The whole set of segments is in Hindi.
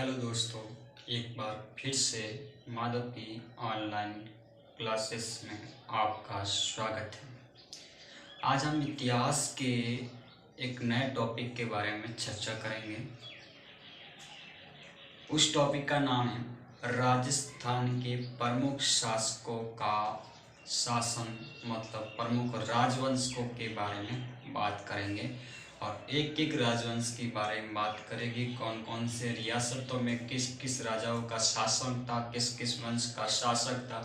हेलो दोस्तों, एक बार फिर से माधव की ऑनलाइन क्लासेस में आपका स्वागत है। आज हम इतिहास के एक नए टॉपिक के बारे में चर्चा करेंगे। उस टॉपिक का नाम है राजस्थान के प्रमुख शासकों का शासन, मतलब प्रमुख राजवंशों के बारे में बात करेंगे और एक एक राजवंश के बारे में बात करेंगे। कौन कौन से रियासतों में किस किस राजाओं का शासन था, किस किस वंश का शासक था,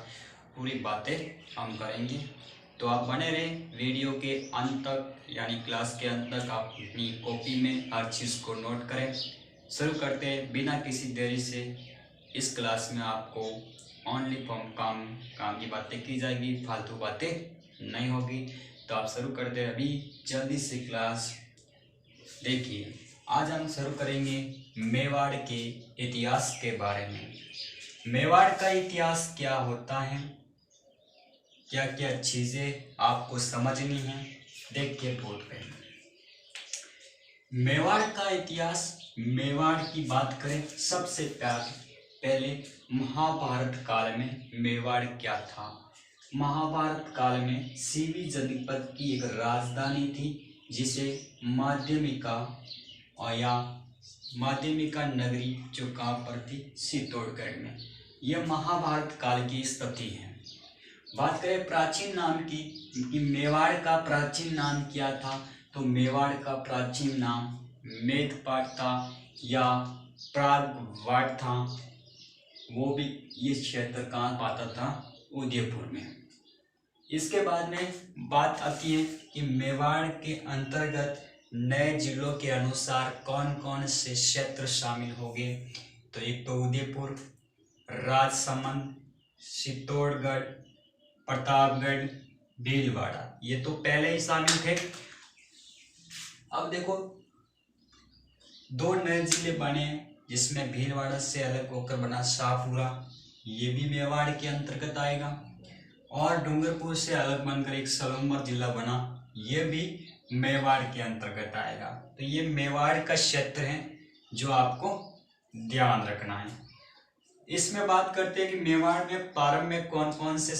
पूरी बातें हम करेंगे। तो आप बने रहें वीडियो के अंत तक, यानी क्लास के अंत तक। आप अपनी कॉपी में हर चीज़ को नोट करें। शुरू करते हैं बिना किसी देरी से। इस क्लास में आपको ओनली फॉर्म काम की बातें की जाएगी, फालतू बातें नहीं होगी। तो आप शुरू करते हैं अभी जल्दी से क्लास। देखिए, आज हम शुरू करेंगे मेवाड़ के इतिहास के बारे में। मेवाड़ का इतिहास क्या होता है, क्या क्या चीज़ें आपको समझनी है, देखिए बोर्ड पे। मेवाड़ का इतिहास, मेवाड़ की बात करें सबसे पहले महाभारत काल में मेवाड़ क्या था। महाभारत काल में सीवी जनपद की एक राजधानी थी जिसे माध्यमिका नगरी जो कहाँ पर थी, चित्तौड़गढ़ में। यह महाभारत काल की स्थिति है। बात करें प्राचीन नाम की कि मेवाड़ का प्राचीन नाम क्या था, तो मेवाड़ का प्राचीन नाम मेदपाट था या प्रागवाड़ था। वो भी ये क्षेत्र कहाँ पाता था, उदयपुर में। इसके बाद में बात आती है कि मेवाड़ के अंतर्गत नए जिलों के अनुसार कौन कौन से क्षेत्र शामिल हो गए। तो एक तो उदयपुर, राजसमंद, चित्तौड़गढ़, प्रतापगढ़, भीलवाड़ा, ये तो पहले ही शामिल थे। अब देखो, दो नए जिले बने जिसमें भीलवाड़ा से अलग होकर बना शाहपुरा, ये भी मेवाड़ के अंतर्गत आएगा। और डूंगरपुर से अलग बनकर एक सलूमर जिला बना, ये भी मेवाड़ के अंतर्गत आएगा। तो ये मेवाड़ का क्षेत्र है जो आपको ध्यान रखना है। इसमें बात करते हैं कि मेवाड़ में प्रारंभ में कौन कौन से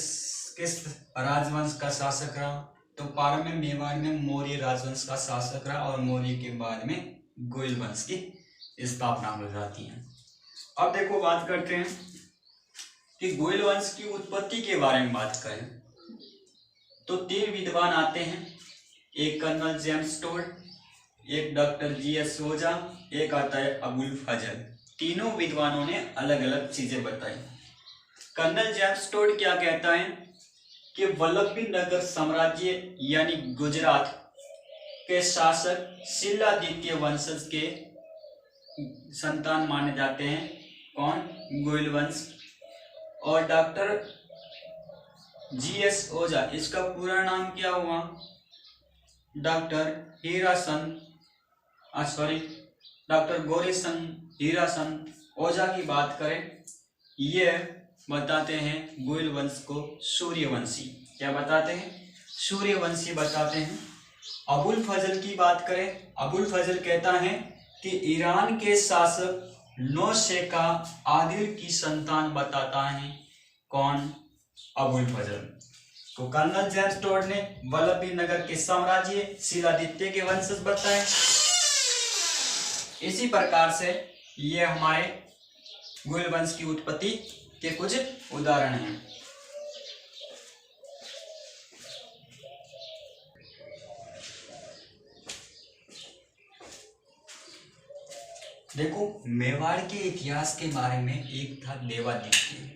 किस राजवंश का शासक रहा। तो प्रारंभ में मेवाड़ में मौर्य राजवंश का शासक रहा और मौर्य के बाद में गोयल वंश की स्थापना हो जाती है। अब देखो, बात करते हैं कि गोयल वंश की उत्पत्ति के बारे में बात करें तो तीन विद्वान आते हैं। एक कर्नल जेम्स टोड, एक डॉक्टर जीएस ओझा, एक आता है अबुल फजल। तीनों विद्वानों ने अलग अलग चीजें बताई। कर्नल जेम्स टोड क्या कहता है कि वल्लभी नगर साम्राज्य यानी गुजरात के शासक शिलादित्य वंशज के संतान माने जाते हैं। कौन? गोयल वंश। और डॉक्टर जीएस ओझा, इसका पूरा नाम क्या हुआ? डॉक्टर गौरीचंद हीराचंद ओझा की बात करें, ये बताते हैं गोयल वंश को सूर्यवंशी। क्या बताते हैं? सूर्यवंशी बताते हैं। अबुल फजल की बात करें, अबुल फजल कहता है कि ईरान के शासक नौशेका आदिल की संतान बताता है। कौन? अबुल फजल। तो कर्नल जेम्स टोड ने वल्लभी नगर के साम्राज्य शिलादित्य के वंशज बताए। इसी प्रकार से ये हमारे गोयल वंश की उत्पत्ति के कुछ उदाहरण हैं। देखो, मेवाड़ के इतिहास के बारे में एक था देवादित्य।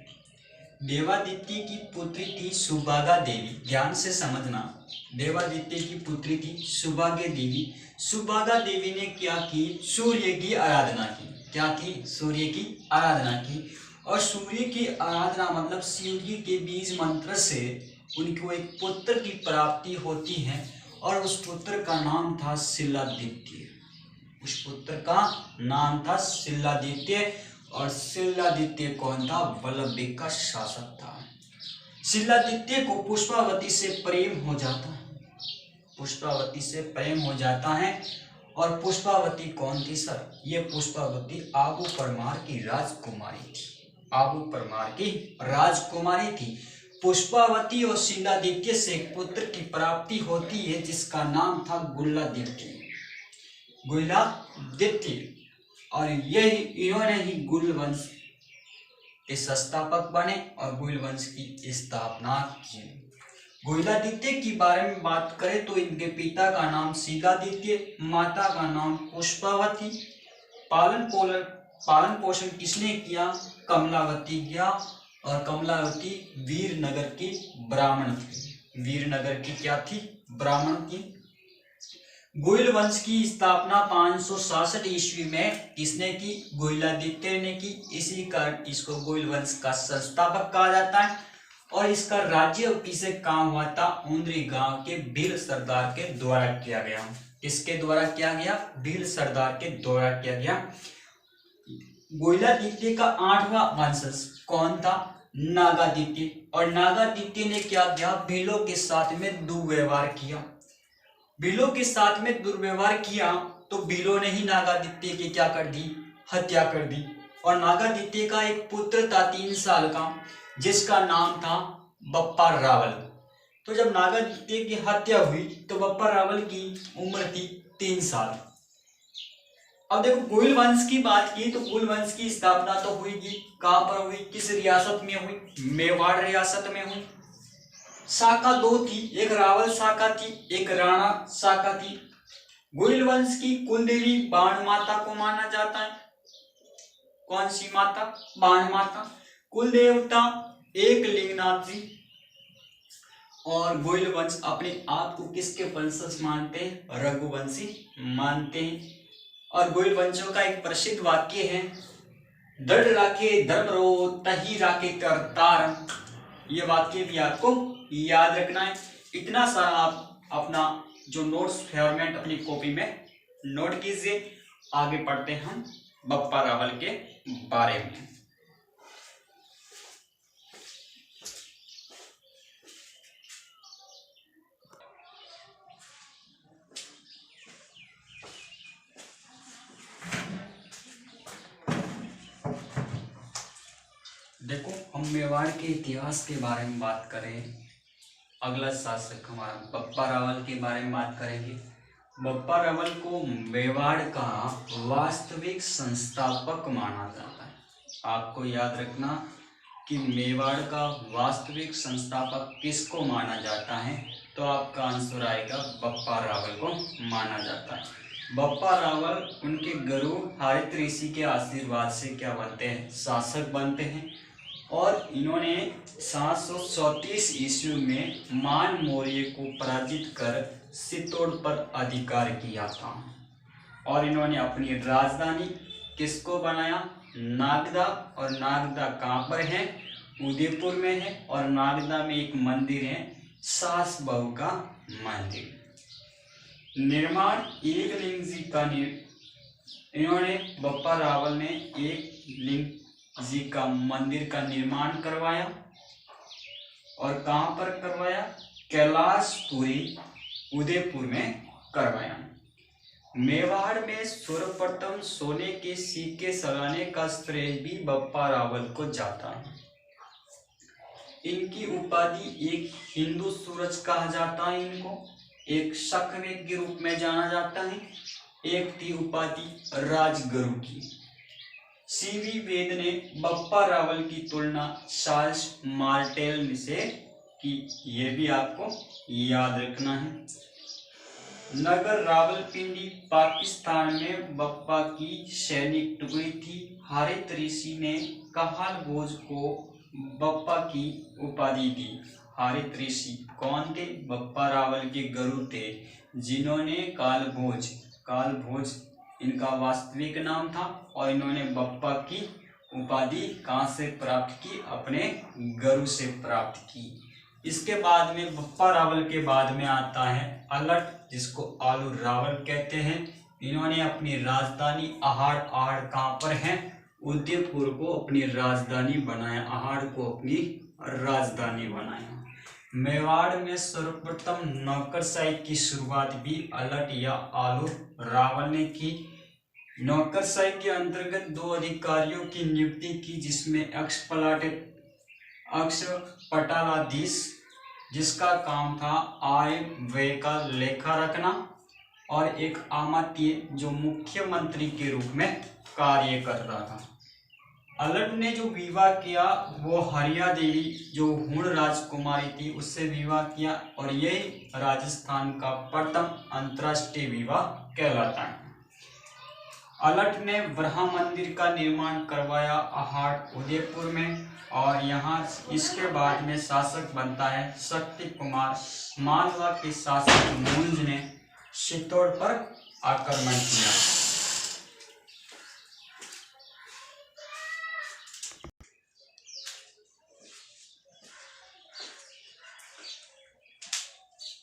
देवादित्य की पुत्री थी सुभागा देवी। ध्यान से समझना, देवादित्य की पुत्री थी सुभागा देवी। सुभागा देवी ने क्या की? सूर्य की आराधना की। क्या की? सूर्य की आराधना की। और सूर्य की आराधना मतलब सूर्य के बीज मंत्र से उनको एक पुत्र की प्राप्ति होती है और उस पुत्र का नाम था शिलादित्य। उस पुत्र का नाम था शिलादित्य। और शिलादित्य कौन था? वल्लभी का शासक था। शिलादित्य को पुष्पावती से प्रेम हो जाता है। पुष्पावती से प्रेम हो जाता है और पुष्पावती कौन थी सर? ये पुष्पावती आबू परमार की राजकुमारी थी, आबू परमार की राजकुमारी थी। पुष्पावती और शीलादित्य से एक पुत्र की प्राप्ति होती है जिसका नाम था गुल्लादित्य, गुल्लादित्य। और यही इन्होंने ही गुल वंश के संस्थापक बने और गुल वंश की स्थापना की। गुल्लादित्य के बारे में बात करें तो इनके पिता का नाम शीलादित्य, माता का नाम पुष्पावती। पालन पोषण किसने किया? कमलावती किया। और कमलावती वीरनगर की ब्राह्मण थी, वीरनगर की क्या थी? ब्राह्मण थी। गुइल वंश की स्थापना 566 ईस्वी में किसने की? गुइलादित्य ने की। इसी कारण इसको गुइल वंश का संस्थापक कहा जाता है। और इसका राज्य अभिषेक काम हुआ था उंद्री गांव के भील सरदार के द्वारा किया गया। किसके द्वारा किया गया? भील सरदार के द्वारा किया गया। गुइलादित्य का 8वां वंशज कौन था? नागादित्य। और नागादित्य ने क्या किया? भीलों के साथ में दुर्व्यवहार किया। भीलों के साथ में दुर्व्यवहार किया तो भीलों ने ही नागादित्य की क्या कर दी? हत्या कर दी। और नागादित्य का एक पुत्र था 3 साल का जिसका नाम था बप्पा रावल। तो जब नागादित्य की हत्या हुई तो बप्पा रावल की उम्र थी 3 साल। अब देखो गुइल वंश की बात की तो गुइल वंश की स्थापना तो हुई थी, कहां पर हुई? किस रियासत में हुई? मेवाड़ रियासत में हुई। शाखा 2 थी, एक रावल शाखा थी, एक राणा शाखा थी। गुइल वंश की कुलदेवी बाण माता को माना जाता है। कौन सी माता? बाण माता। कुल देवता एक लिंगनाथ जी। और गुइल वंश अपने आप को किसके वंशज मानते हैं? रघुवंशी मानते हैं। और गुइल वंशों का एक प्रसिद्ध वाक्य है, दृढ़ राखे धर्म रो तही राखे करतार। ये वाक्य भी आपको याद रखना है। इतना सारा आप अपना जो नोट्स फॉर्मेट अपनी कॉपी में नोट कीजिए। आगे पढ़ते हैं हम बप्पा रावल के बारे में। देखो हम मेवाड़ के इतिहास के बारे में बात करें। अगला शासक हमारा बप्पा रावल के बारे में बात करेंगे। बप्पा रावल को मेवाड़ का वास्तविक संस्थापक माना जाता है। आपको याद रखना कि मेवाड़ का वास्तविक संस्थापक किसको माना जाता है? तो आपका आंसर आएगा बप्पा रावल को माना जाता है। बप्पा रावल उनके गुरु हरित ऋषि के आशीर्वाद से क्या बनते हैं? शासक बनते हैं। और इन्होंने 734 ईस्वी में मान मौर्य को पराजित कर चित्तौड़ पर अधिकार किया था। और इन्होंने अपनी राजधानी किसको बनाया? नागदा। और नागदा कहाँ पर है? उदयपुर में है। और नागदा में एक मंदिर है, सास बहू का मंदिर। निर्माण एक लिंग जी का इन्होंने बप्पा रावल ने एक लिंग जी का मंदिर का निर्माण करवाया। और कहां पर करवाया? कैलाशपुरी उदयपुर में करवाया। मेवाड़ में सर्वप्रथम सोने के सिक्के सलाने का श्रेय भी बप्पा रावल को जाता है। इनकी उपाधि एक हिंदू सूरज कहा जाता है, इनको एक शक्र के रूप में जाना जाता है। एक थी उपाधि राजगुरु की। सीवी वेद ने बप्पा रावल की तुलना चार्ल्स मार्टेल से की, ये भी आपको याद रखना है। नगर रावलपिंडी पाकिस्तान में बप्पा की सैनिक टुकड़ी थी। हरित ऋषि ने कहाल भोज को बप्पा की उपाधि दी। हरित ऋषि कौन थे? बप्पा रावल के गुरु थे जिन्होंने कालभोज इनका वास्तविक नाम था। और इन्होंने बप्पा की उपाधि कहाँ से प्राप्त की? अपने गुरु से प्राप्त की। इसके बाद में बप्पा रावल के बाद में आता है अलट, जिसको आलू रावल कहते हैं। इन्होंने अपनी राजधानी आहड़ कहाँ पर है? उदयपुर को अपनी राजधानी बनाया। आहड़ को अपनी राजधानी बनाया। मेवाड़ में सर्वप्रथम नौकरशाही की शुरुआत भी अलट या आलू रावल ने की। नौकरशाही के अंतर्गत 2 अधिकारियों की नियुक्ति की, जिसमें अक्ष पटालाधीश, जिसका काम था आय व्यय का लेखा रखना, और एक आमात्य जो मुख्यमंत्री के रूप में कार्य कर रहा था। अलट ने जो विवाह किया वो हरिया देवी जो हुण राजकुमारी थी उससे विवाह किया, और यही राजस्थान का प्रथम अंतर्राष्ट्रीय विवाह कहलाता है। अलट ने ब्रह्मा मंदिर का निर्माण करवाया अहाट उदयपुर में, और यहाँ इसके बाद में शासक बनता है शक्ति कुमार। मालवा के शासक मुंज ने चित्तौड़ पर आक्रमण किया।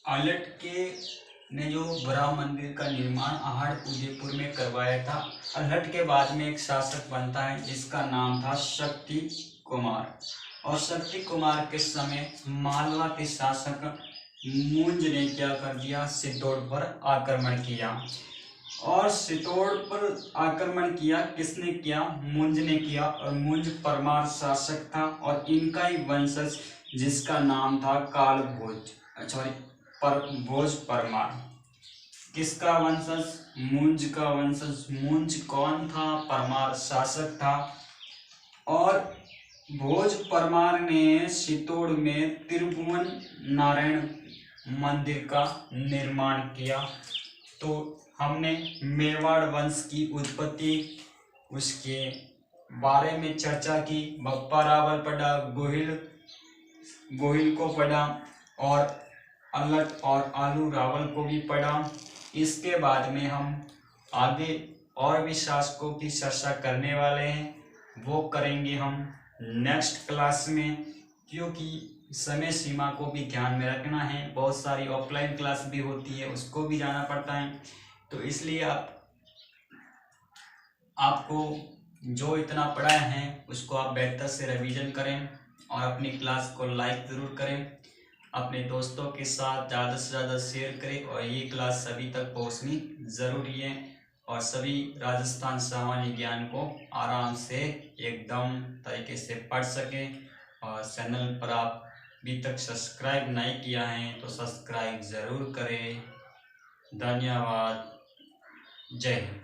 अलट के ने जो ब्रह्मा मंदिर का निर्माण अहाट उदयपुर में करवाया था। अलट के बाद में एक शासक बनता है जिसका नाम था शक्ति कुमार, और शक्ति कुमार के समय मालवा के शासक मुंज ने क्या कर दिया, चित्तौड़ पर आक्रमण किया। और चित्तौड़ पर आक्रमण किया किसने किया, मुंज ने किया, और मुंज परमार शासक था, और इनका ही वंशज जिसका नाम था कालभोज, सॉरी भोज परमार। किसका वंशज, मुंज का वंशज। मुंज कौन था, परमार शासक था, और भोज परमार ने चित्तौड़ में त्रिभुवन नारायण मंदिर का निर्माण किया। तो हमने मेवाड़ वंश की उत्पत्ति, उसके बारे में चर्चा की। बप्पा रावल पढ़ा, गोहिल को पढ़ा, और अलट और आलू रावल को भी पढ़ा। इसके बाद में हम आगे और भी शासकों की चर्चा करने वाले हैं, वो करेंगे हम नेक्स्ट क्लास में, क्योंकि समय सीमा को भी ध्यान में रखना है। बहुत सारी ऑफलाइन क्लास भी होती है, उसको भी जाना पड़ता है, तो इसलिए आपको जो इतना पढ़ा है उसको आप बेहतर से रिवीजन करें, और अपनी क्लास को लाइक ज़रूर करें, अपने दोस्तों के साथ ज़्यादा से ज़्यादा शेयर करें, और ये क्लास सभी तक पहुंचनी ज़रूरी है, और सभी राजस्थान सामान्य ज्ञान को आराम से एकदम तरीके से पढ़ सकें। और चैनल पर आप अभी तक सब्सक्राइब नहीं किया है तो सब्सक्राइब ज़रूर करें। धन्यवाद। जय हिंद।